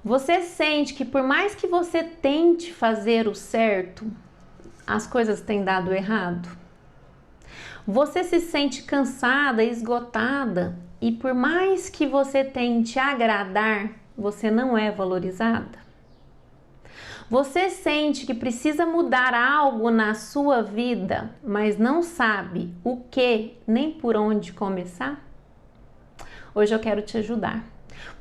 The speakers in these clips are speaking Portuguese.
Você sente que por mais que você tente fazer o certo, as coisas têm dado errado? Você se sente cansada, esgotada e por mais que você tente agradar, você não é valorizada? Você sente que precisa mudar algo na sua vida, mas não sabe o que nem por onde começar? Hoje eu quero te ajudar.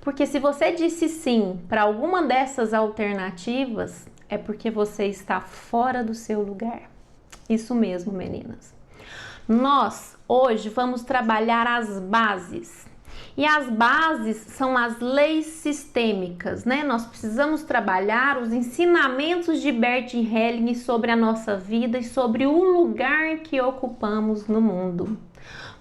Porque se você disse sim para alguma dessas alternativas, é porque você está fora do seu lugar. Isso mesmo, meninas. Nós hoje vamos trabalhar as bases. E as bases são as leis sistêmicas, né? Nós precisamos trabalhar os ensinamentos de Bert Helling sobre a nossa vida e sobre o lugar que ocupamos no mundo.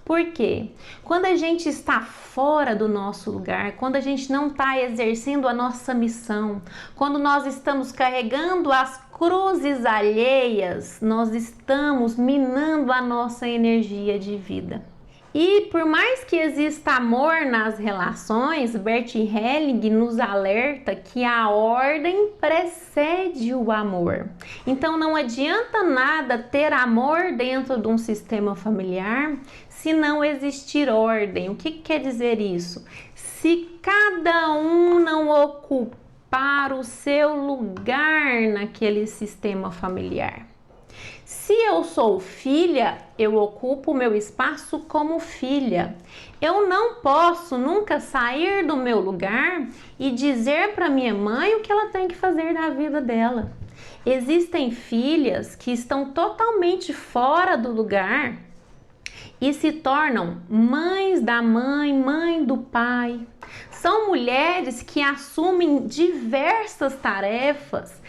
Por quê? Quando a gente está fora do nosso lugar, quando a gente não está exercendo a nossa missão, quando nós estamos carregando as cruzes alheias, nós estamos minando a nossa energia de vida. E por mais que exista amor nas relações, Bert Helling nos alerta que a ordem precede o amor. Então não adianta nada ter amor dentro de um sistema familiar se não existir ordem. O que quer dizer isso? Se cada um não ocupar o seu lugar naquele sistema familiar. Se eu sou filha, eu ocupo o meu espaço como filha. Eu não posso nunca sair do meu lugar e dizer para minha mãe o que ela tem que fazer da vida dela. Existem filhas que estão totalmente fora do lugar e se tornam mães da mãe, mãe do pai. São mulheres que assumem diversas tarefas,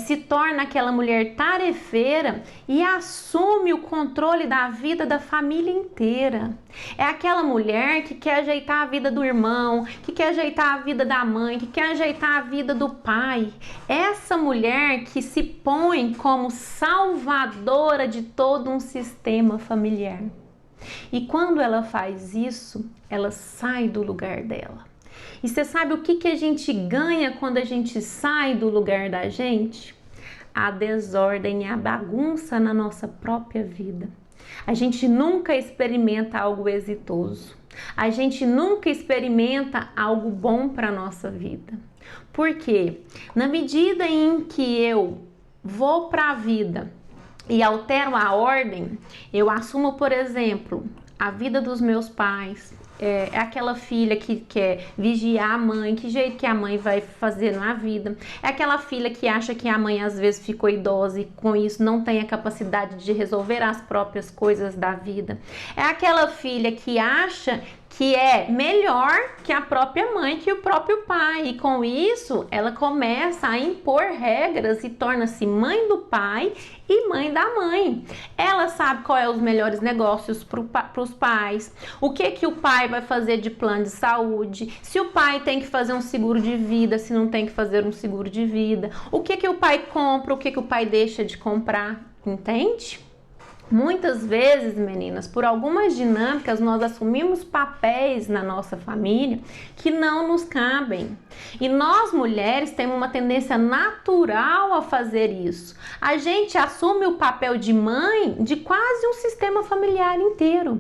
se torna aquela mulher tarefeira e assume o controle da vida da família inteira. É aquela mulher que quer ajeitar a vida do irmão, que quer ajeitar a vida da mãe, que quer ajeitar a vida do pai. Essa mulher que se põe como salvadora de todo um sistema familiar. E quando ela faz isso, ela sai do lugar dela. E você sabe o que a gente ganha quando a gente sai do lugar da gente? A desordem e a bagunça na nossa própria vida. A gente nunca experimenta algo exitoso. A gente nunca experimenta algo bom para a nossa vida. Por quê? Na medida em que eu vou para a vida e altero a ordem, eu assumo, por exemplo, a vida dos meus pais. É aquela filha que quer vigiar a mãe, que jeito que a mãe vai fazer na vida. É aquela filha que acha que a mãe às vezes ficou idosa e com isso não tem a capacidade de resolver as próprias coisas da vida. É aquela filha que acha que é melhor que a própria mãe, que o próprio pai. E com isso, ela começa a impor regras e torna-se mãe do pai e mãe da mãe. Ela sabe qual é os melhores negócios para os pais, o que o pai vai fazer de plano de saúde, se o pai tem que fazer um seguro de vida, se não tem que fazer um seguro de vida, o que o pai compra, o que o pai deixa de comprar, entende? Muitas vezes, meninas, por algumas dinâmicas, nós assumimos papéis na nossa família que não nos cabem. E nós, mulheres, temos uma tendência natural a fazer isso. A gente assume o papel de mãe de quase um sistema familiar inteiro.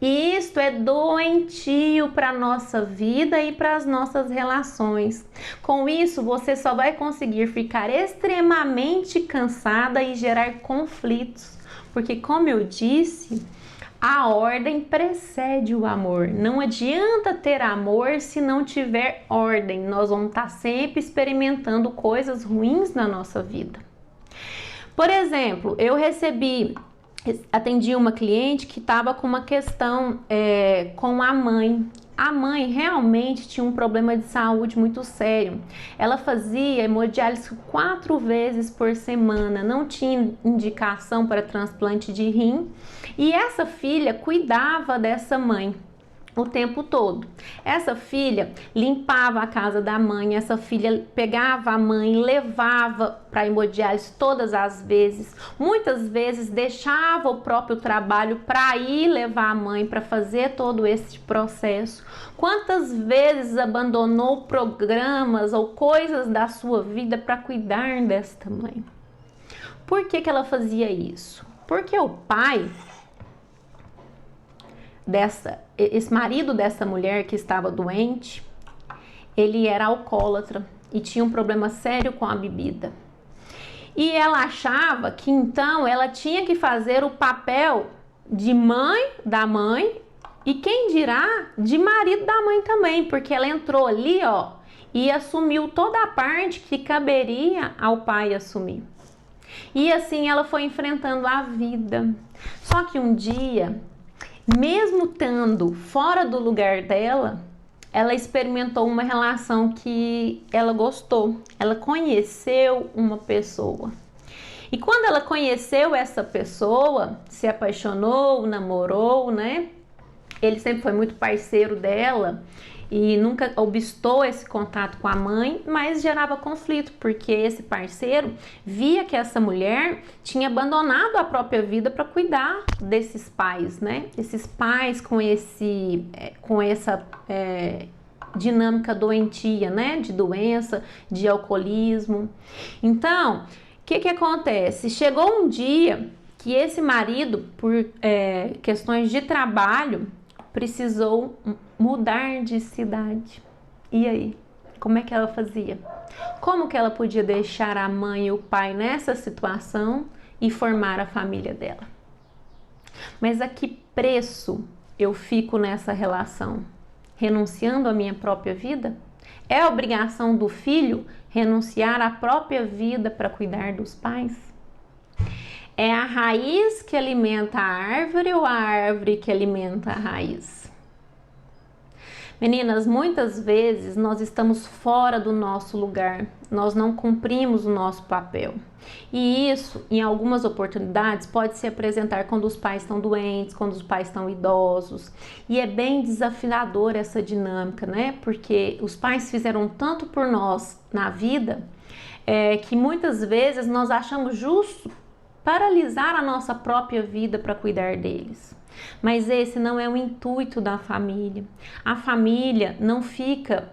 E isto é doentio para a nossa vida e para as nossas relações. Com isso, você só vai conseguir ficar extremamente cansada e gerar conflitos. Porque, como eu disse, a ordem precede o amor. Não adianta ter amor se não tiver ordem. Nós vamos estar sempre experimentando coisas ruins na nossa vida. Por exemplo, atendi uma cliente que estava com uma questão com a mãe. A mãe realmente tinha um problema de saúde muito sério. Ela fazia hemodiálise 4 vezes por semana, não tinha indicação para transplante de rim. E essa filha cuidava dessa mãe. o tempo todo. Essa filha limpava a casa da mãe, essa filha pegava a mãe, levava para hemodiálise todas as vezes, muitas vezes deixava o próprio trabalho para ir levar a mãe para fazer todo esse processo. Quantas vezes abandonou programas ou coisas da sua vida para cuidar desta mãe? Por que ela fazia isso? Porque o pai esse marido dessa mulher que estava doente, ele era alcoólatra e tinha um problema sério com a bebida. E ela achava que então ela tinha que fazer o papel de mãe da mãe e quem dirá de marido da mãe também, porque ela entrou ali, e assumiu toda a parte que caberia ao pai assumir. E assim ela foi enfrentando a vida. Só que um dia, mesmo estando fora do lugar dela, ela experimentou uma relação que ela gostou. Ela conheceu uma pessoa. E quando ela conheceu essa pessoa, se apaixonou, namorou, né? Ele sempre foi muito parceiro dela e nunca obstou esse contato com a mãe, mas gerava conflito, porque esse parceiro via que essa mulher tinha abandonado a própria vida para cuidar desses pais, né? Esses pais com essa dinâmica doentia, né? De doença, de alcoolismo. Então, o que acontece? Chegou um dia que esse marido, por questões de trabalho, precisou mudar de cidade. E aí? Como é que ela fazia? Como que ela podia deixar a mãe e o pai nessa situação e formar a família dela? Mas a que preço eu fico nessa relação? Renunciando à minha própria vida? É a obrigação do filho renunciar à própria vida para cuidar dos pais? É a raiz que alimenta a árvore ou a árvore que alimenta a raiz? Meninas, muitas vezes nós estamos fora do nosso lugar, nós não cumprimos o nosso papel. E isso, em algumas oportunidades, pode se apresentar quando os pais estão doentes, quando os pais estão idosos. E é bem desafiador essa dinâmica, né? Porque os pais fizeram tanto por nós na vida, que muitas vezes nós achamos justo paralisar a nossa própria vida para cuidar deles. Mas esse não é o intuito da família. A família não fica,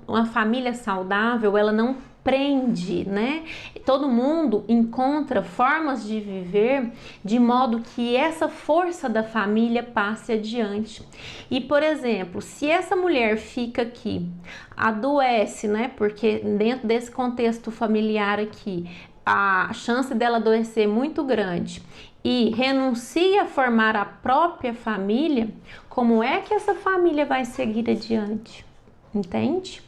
uma família saudável, ela não prende, né? Todo mundo encontra formas de viver de modo que essa força da família passe adiante. E, por exemplo, se essa mulher fica aqui, adoece, né? Porque dentro desse contexto familiar aqui, a chance dela adoecer é muito grande e renuncia a formar a própria família, como é que essa família vai seguir adiante? Entende?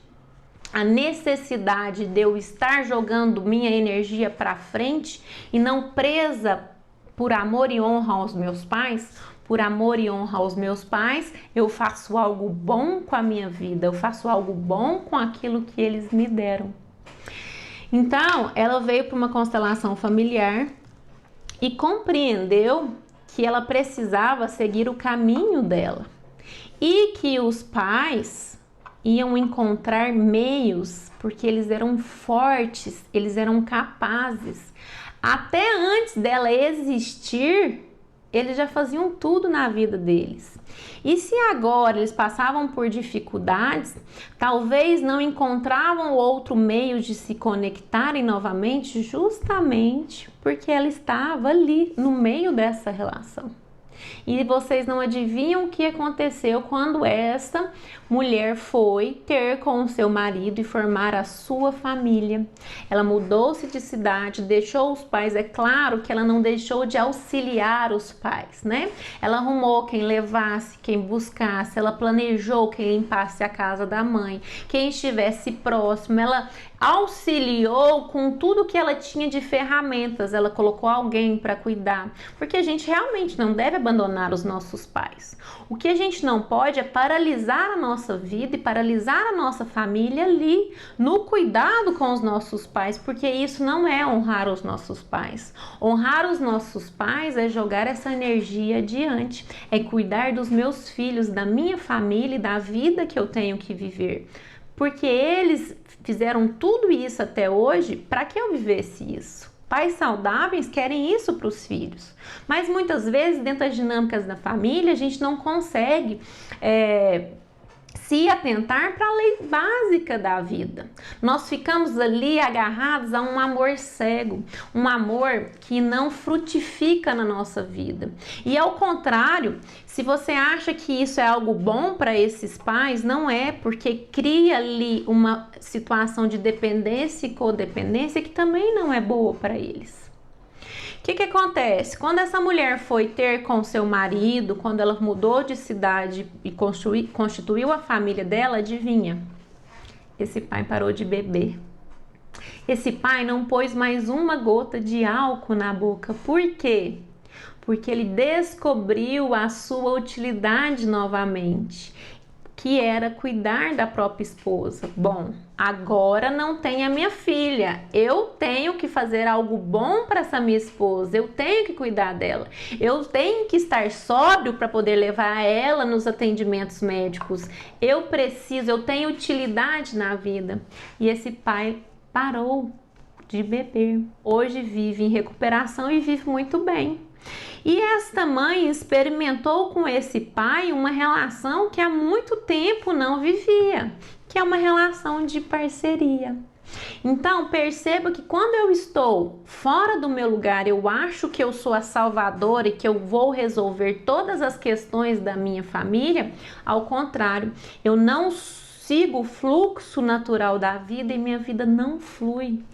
A necessidade de eu estar jogando minha energia para frente e não presa por amor e honra aos meus pais, por amor e honra aos meus pais, eu faço algo bom com a minha vida, eu faço algo bom com aquilo que eles me deram. Então, ela veio para uma constelação familiar e compreendeu que ela precisava seguir o caminho dela e que os pais iam encontrar meios, porque eles eram fortes, eles eram capazes. Até antes dela existir, eles já faziam tudo na vida deles. E se agora eles passavam por dificuldades, talvez não encontravam outro meio de se conectarem novamente, justamente porque ela estava ali no meio dessa relação. E vocês não adivinham o que aconteceu quando essa mulher foi ter com o seu marido e formar a sua família. Ela mudou-se de cidade, deixou os pais. É claro que ela não deixou de auxiliar os pais, né? Ela arrumou quem levasse, quem buscasse, ela planejou quem limpasse a casa da mãe, quem estivesse próximo. Ela auxiliou com tudo que ela tinha de ferramentas, ela colocou alguém para cuidar, porque a gente realmente não deve abandonar os nossos pais. O que a gente não pode é paralisar a nossa vida e paralisar a nossa família ali, no cuidado com os nossos pais, porque isso não é honrar os nossos pais. Honrar os nossos pais é jogar essa energia adiante, é cuidar dos meus filhos, da minha família e da vida que eu tenho que viver. Porque eles fizeram tudo isso até hoje para que eu vivesse isso. Pais saudáveis querem isso para os filhos, mas muitas vezes dentro das dinâmicas da família a gente não consegue se atentar para a lei básica da vida. Nós ficamos ali agarrados a um amor cego, um amor que não frutifica na nossa vida. E ao contrário, se você acha que isso é algo bom para esses pais, não é, porque cria ali uma situação de dependência e codependência que também não é boa para eles. O que acontece? Quando essa mulher foi ter com seu marido, quando ela mudou de cidade e constituiu a família dela, adivinha? Esse pai parou de beber. Esse pai não pôs mais uma gota de álcool na boca. Por quê? Porque ele descobriu a sua utilidade novamente, que era cuidar da própria esposa. Bom, agora não tem a minha filha, eu tenho que fazer algo bom para essa minha esposa, eu tenho que cuidar dela, eu tenho que estar sóbrio para poder levar ela nos atendimentos médicos, eu tenho utilidade na vida. E esse pai parou de beber. Hoje vive em recuperação e vive muito bem. E esta mãe experimentou com esse pai uma relação que há muito tempo não vivia, que é uma relação de parceria. Então, perceba que quando eu estou fora do meu lugar, eu acho que eu sou a salvadora e que eu vou resolver todas as questões da minha família. Ao contrário, eu não sigo o fluxo natural da vida e minha vida não flui,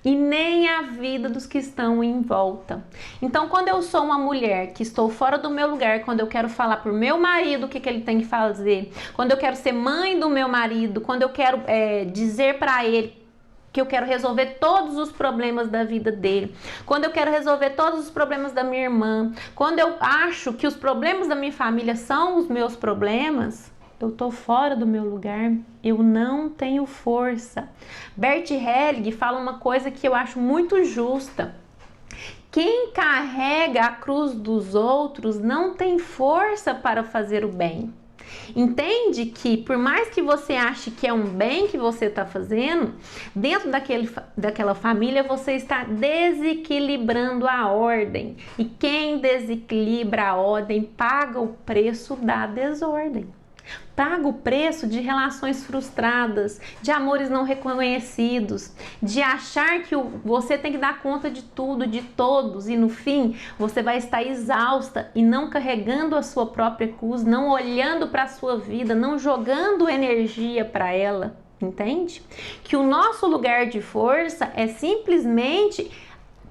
e nem a vida dos que estão em volta. Então, quando eu sou uma mulher que estou fora do meu lugar, quando eu quero falar para o meu marido o que ele tem que fazer, quando eu quero ser mãe do meu marido, quando eu quero dizer para ele que eu quero resolver todos os problemas da vida dele, quando eu quero resolver todos os problemas da minha irmã, quando eu acho que os problemas da minha família são os meus problemas, eu tô fora do meu lugar, eu não tenho força. Bert Helling fala uma coisa que eu acho muito justa. Quem carrega a cruz dos outros não tem força para fazer o bem. Entende que por mais que você ache que é um bem que você está fazendo, dentro daquela família você está desequilibrando a ordem. E quem desequilibra a ordem paga o preço da desordem. Paga o preço de relações frustradas, de amores não reconhecidos, de achar que você tem que dar conta de tudo, de todos, e no fim você vai estar exausta e não carregando a sua própria cruz, não olhando para a sua vida, não jogando energia para ela, entende? Que o nosso lugar de força é simplesmente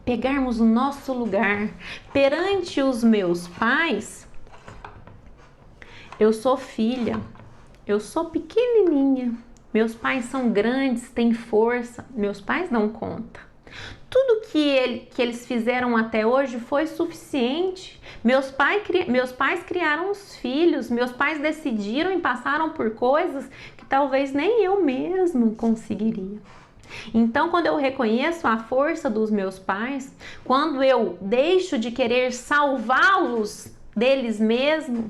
pegarmos o nosso lugar perante os meus pais. Eu sou filha, eu sou pequenininha, meus pais são grandes, têm força, meus pais não contam. Tudo que eles fizeram até hoje foi suficiente. Meus pais criaram os filhos, meus pais decidiram e passaram por coisas que talvez nem eu mesma conseguiria. Então, quando eu reconheço a força dos meus pais, quando eu deixo de querer salvá-los deles mesmos,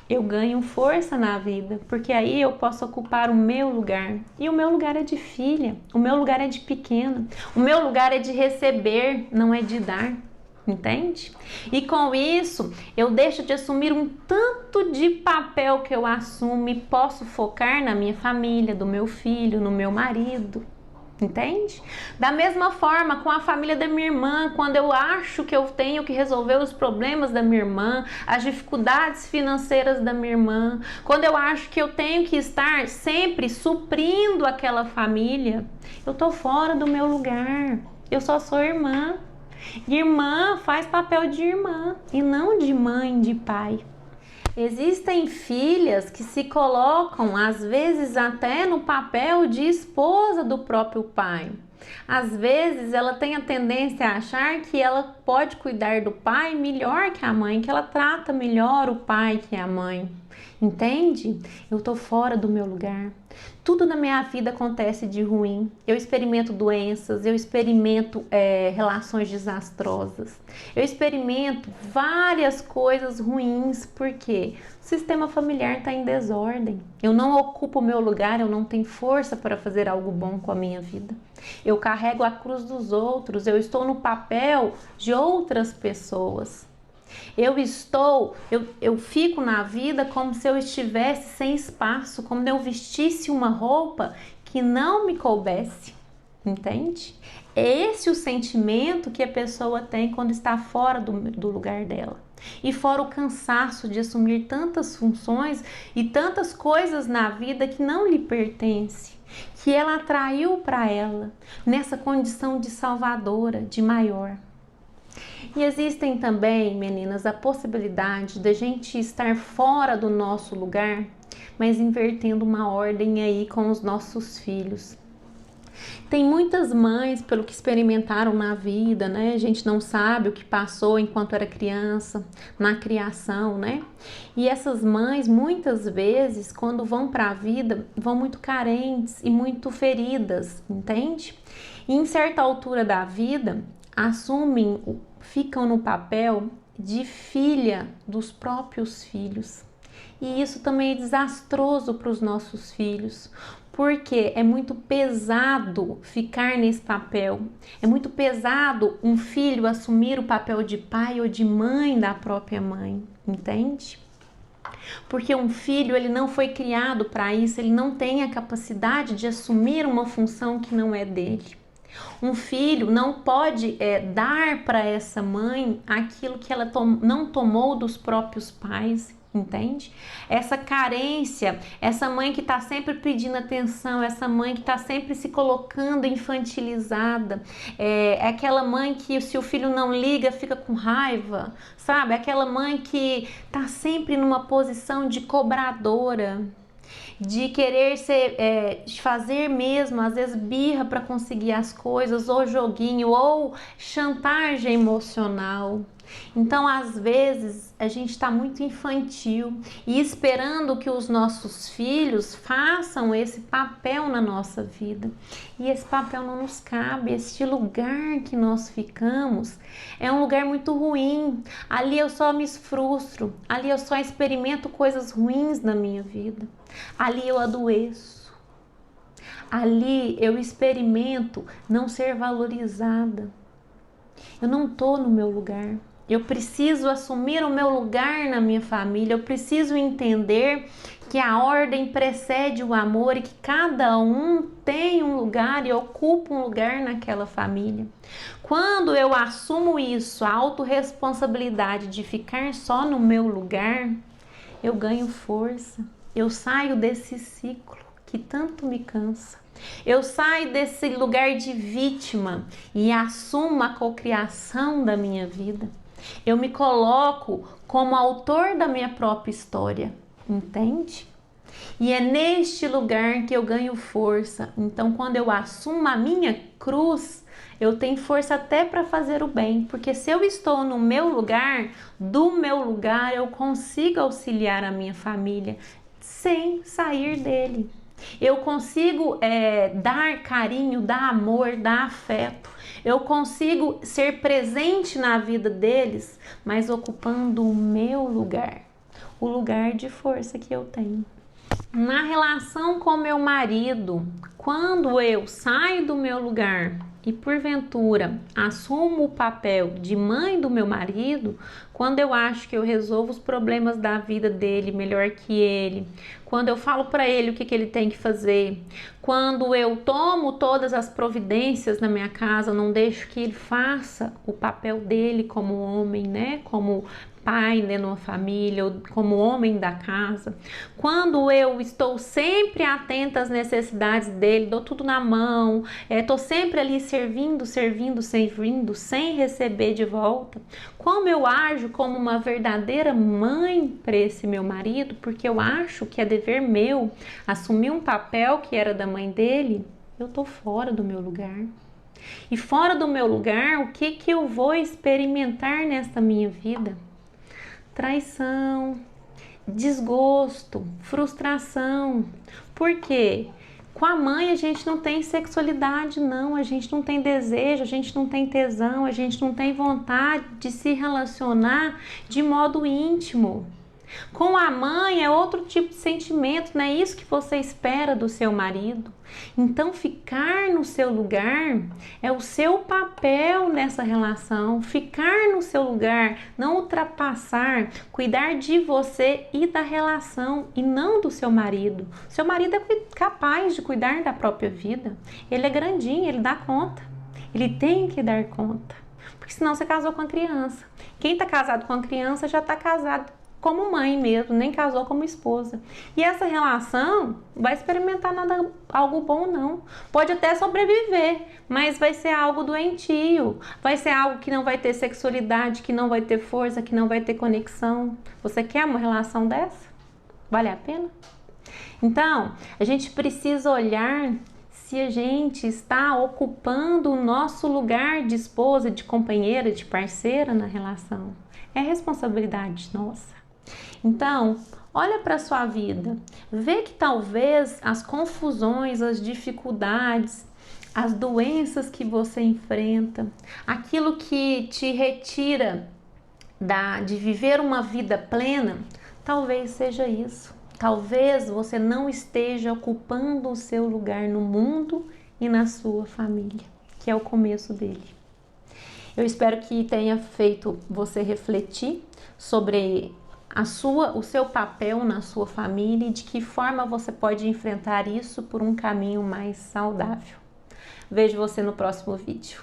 eu ganho força na vida, porque aí eu posso ocupar o meu lugar. E o meu lugar é de filha, o meu lugar é de pequena, o meu lugar é de receber, não é de dar, entende? E com isso, eu deixo de assumir um tanto de papel que eu assumo e posso focar na minha família, do meu filho, no meu marido. Entende? Da mesma forma com a família da minha irmã, quando eu acho que eu tenho que resolver os problemas da minha irmã, as dificuldades financeiras da minha irmã, quando eu acho que eu tenho que estar sempre suprindo aquela família, eu tô fora do meu lugar. Eu só sou irmã. Irmã faz papel de irmã e não de mãe, de pai. Existem filhas que se colocam, às vezes, até no papel de esposa do próprio pai. Às vezes, ela tem a tendência a achar que ela pode cuidar do pai melhor que a mãe, que ela trata melhor o pai que a mãe. Entende? Eu tô fora do meu lugar. Tudo na minha vida acontece de ruim. Eu experimento doenças, eu experimento relações desastrosas. Eu experimento várias coisas ruins, porque o sistema familiar está em desordem. Eu não ocupo o meu lugar, eu não tenho força para fazer algo bom com a minha vida. Eu carrego a cruz dos outros, eu estou no papel de outras pessoas. Eu fico na vida como se eu estivesse sem espaço, como se eu vestisse uma roupa que não me coubesse, entende? É esse o sentimento que a pessoa tem quando está fora do lugar dela. E fora o cansaço de assumir tantas funções e tantas coisas na vida que não lhe pertence, que ela atraiu para ela nessa condição de salvadora, de maior. E existem também, meninas, a possibilidade da gente estar fora do nosso lugar, mas invertendo uma ordem aí com os nossos filhos. Tem muitas mães, pelo que experimentaram na vida, né? A gente não sabe o que passou enquanto era criança, na criação, né? E essas mães, muitas vezes, quando vão para a vida, vão muito carentes e muito feridas, entende? E em certa altura da vida, ficam no papel de filha dos próprios filhos. E isso também é desastroso para os nossos filhos, porque é muito pesado ficar nesse papel. É muito pesado um filho assumir o papel de pai ou de mãe da própria mãe, entende? Porque um filho, ele não foi criado para isso, ele não tem a capacidade de assumir uma função que não é dele. Um filho não pode dar para essa mãe aquilo que ela não tomou dos próprios pais, entende? Essa carência, essa mãe que está sempre pedindo atenção, essa mãe que está sempre se colocando infantilizada, é aquela mãe que se o filho não liga fica com raiva, sabe? Aquela mãe que está sempre numa posição de cobradora, de querer de fazer mesmo, às vezes birra para conseguir as coisas, ou joguinho, ou chantagem emocional. Então, às vezes, a gente está muito infantil e esperando que os nossos filhos façam esse papel na nossa vida. E esse papel não nos cabe, este lugar que nós ficamos é um lugar muito ruim. Ali eu só me frustro, ali eu só experimento coisas ruins na minha vida. Ali eu adoeço. Ali eu experimento não ser valorizada. Eu não estou no meu lugar. Eu preciso assumir o meu lugar na minha família. Eu preciso entender que a ordem precede o amor e que cada um tem um lugar e ocupa um lugar naquela família. Quando eu assumo isso, a autorresponsabilidade de ficar só no meu lugar, eu ganho força. Eu saio desse ciclo que tanto me cansa. Eu saio desse lugar de vítima e assumo a cocriação da minha vida. Eu me coloco como autor da minha própria história, entende? E é neste lugar que eu ganho força. Então, quando eu assumo a minha cruz, eu tenho força até para fazer o bem, porque se eu estou no meu lugar, do meu lugar, eu consigo auxiliar a minha família sem sair dele. Eu consigo dar carinho, dar amor, dar afeto. Eu consigo ser presente na vida deles, mas ocupando o meu lugar, o lugar de força que eu tenho. Na relação com meu marido, quando eu saio do meu lugar e porventura assumo o papel de mãe do meu marido, quando eu acho que eu resolvo os problemas da vida dele melhor que ele, quando eu falo para ele o que ele tem que fazer, quando eu tomo todas as providências na minha casa, não deixo que ele faça o papel dele como homem, né? Como pai, né, numa família, ou como homem da casa, quando eu estou sempre atenta às necessidades dele, dou tudo na mão, estou sempre ali servindo, sem receber de volta, como eu ajo como uma verdadeira mãe para esse meu marido, porque eu acho que é dever meu assumir um papel que era da mãe dele, eu estou fora do meu lugar. E fora do meu lugar, o que eu vou experimentar nesta minha vida? Traição, desgosto, frustração. Por quê? Com a mãe a gente não tem sexualidade, não, a gente não tem desejo, a gente não tem tesão, a gente não tem vontade de se relacionar de modo íntimo. Com a mãe é outro tipo de sentimento, não é isso que você espera do seu marido. Então, ficar no seu lugar é o seu papel nessa relação. Ficar no seu lugar, não ultrapassar, cuidar de você e da relação e não do seu marido. Seu marido é capaz de cuidar da própria vida. Ele é grandinho, ele dá conta. Ele tem que dar conta. Porque senão você casou com a criança. Quem está casado com a criança já está casado como mãe mesmo, nem casou como esposa. E essa relação vai experimentar algo bom não. Pode até sobreviver, mas vai ser algo doentio. Vai ser algo que não vai ter sexualidade, que não vai ter força, que não vai ter conexão. Você quer uma relação dessa? Vale a pena? Então, a gente precisa olhar se a gente está ocupando o nosso lugar de esposa, de companheira, de parceira na relação. É responsabilidade nossa. Então, olha para a sua vida, vê que talvez as confusões, as dificuldades, as doenças que você enfrenta, aquilo que te retira de viver uma vida plena, talvez seja isso. Talvez você não esteja ocupando o seu lugar no mundo e na sua família, que é o começo dele. Eu espero que tenha feito você refletir sobre o seu papel na sua família e de que forma você pode enfrentar isso por um caminho mais saudável. Vejo você no próximo vídeo.